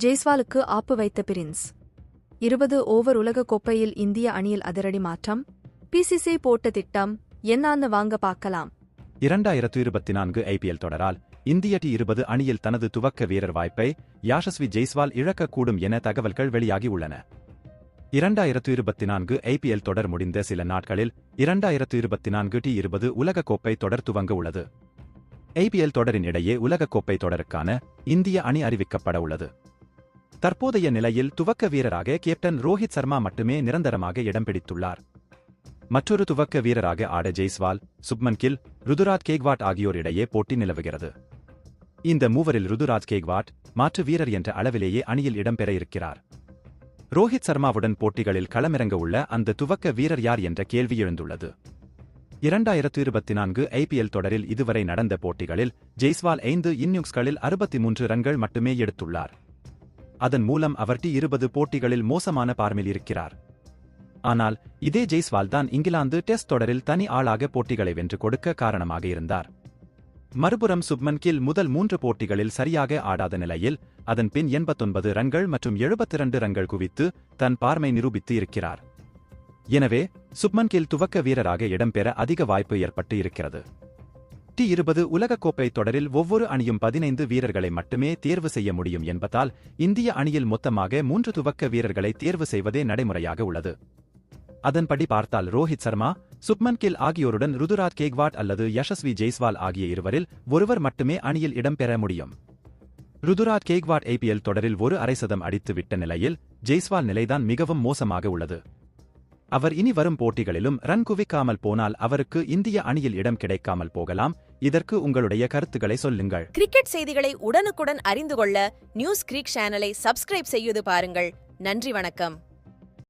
ஜெய்ஸ்வாலுக்கு ஆப்பு வைத்த Prince. 20 over உலக கோப்பையில் இந்திய அணியில் அதிரடி மாற்றம். பிசிசி போட்ட திட்டம் என்னான்னு வாங்க பார்க்கலாம். 2024 ஐபிஎல் தொடரால் இந்திய T20 அணியில் தனது துவக்க வீரர் வாய்ப்பை யாஷஸ்வி ஜெய்ஸ்வால் இழக்கக்கூடும் என தகவல்கள் வெளியாகி உள்ளன. 2024 ஐபிஎல் தொடர் முடிந்த சில நாட்களில் 2024 T20 உலகக்கோப்பை தொடர் துவங்க உள்ளது. ஐபிஎல் தொடரின் இடையே உலகக்கோப்பை தொடருக்கான இந்திய அணி அறிவிக்கப்பட உள்ளது. தற்போதைய நிலையில் துவக்க வீரராக கேப்டன் ரோஹித் சர்மா மட்டுமே நிரந்தரமாக இடம் பிடித்துள்ளார். மற்றொரு துவக்க வீரராக ஆட ஜெய்ஸ்வால், சுப்மன் கில், ருதுராஜ் கேக்வாட் ஆகியோர் இடையே போட்டி நிலவுகிறது. இந்த மூவரில் ருதுராஜ் கேக்வாட் மாற்று வீரர் என்ற அளவிலேயே அணியில் இடம்பெற இருக்கிறார். ரோஹித் சர்மாவுடன் போட்டிகளில் களமிறங்க உள்ள அந்த துவக்க வீரர் யார் என்ற கேள்வி எழுந்துள்ளது. 2024 ஐபிஎல் தொடரில் இதுவரை நடந்த போட்டிகளில் ஜெய்ஸ்வால் 5 இன்னிங்ஸ்களில் 63 ரன்கள் மட்டுமே எடுத்துள்ளார். அதன் மூலம் அவர் T20 போட்டிகளில் மோசமான பார்மில் இருக்கிறார். ஆனால் இதே ஜெய்ஸ்வால் தான் இங்கிலாந்து டெஸ்ட் தொடரில் தனி ஆளாக போட்டிகளை வென்று கொடுக்க காரணமாக இருந்தார். மறுபுறம் சுப்மன் கில் முதல் 3 போட்டிகளில் சரியாக ஆடாத நிலையில் அதன் பின் 89 ரன்கள் மற்றும் 72 ரன்கள் குவித்து தன் பார்மை நிரூபித்து இருக்கிறார். எனவே சுப்மன் கில் துவக்க வீரராக இடம்பெற அதிக வாய்ப்பு ஏற்பட்டு இருக்கிறது. T20 உலகக்கோப்பை தொடரில் ஒவ்வொரு அணியும் 15 வீரர்களை மட்டுமே தேர்வு செய்ய முடியும் என்பதால் இந்திய அணியில் மொத்தமாக 3 துவக்க வீரர்களை தேர்வு செய்வதே நடைமுறையாக உள்ளது. அதன்படி பார்த்தால் ரோஹித் சர்மா, சுப்மன் கில் ஆகியோருடன் ருதுராஜ் கேக்வாட் அல்லது யஷஸ்வி ஜெய்ஸ்வால் ஆகிய இருவரில் ஒருவர் மட்டுமே அணியில் இடம்பெற முடியும். ருதுராஜ் கேக்வாட் ஐபிஎல் தொடரில் ஒரு அரை சதம் அடித்து விட்ட நிலையில் ஜெய்ஸ்வால் நிலைதான் மிகவும் மோசமாக உள்ளது. அவர் இனி வரும் போட்டிகளிலும் ரன் குவிக்காமல் போனால் அவருக்கு இந்திய அணியில் இடம் கிடைக்காமல் போகலாம். இதற்கு உங்களுடைய கருத்துக்களை சொல்லுங்கள். கிரிக்கெட் செய்திகளை உடனுக்குடன் அறிந்து கொள்ள நியூஸ் கிரிக் சேனலை சப்ஸ்கிரைப் செய்து பாருங்கள். நன்றி, வணக்கம்.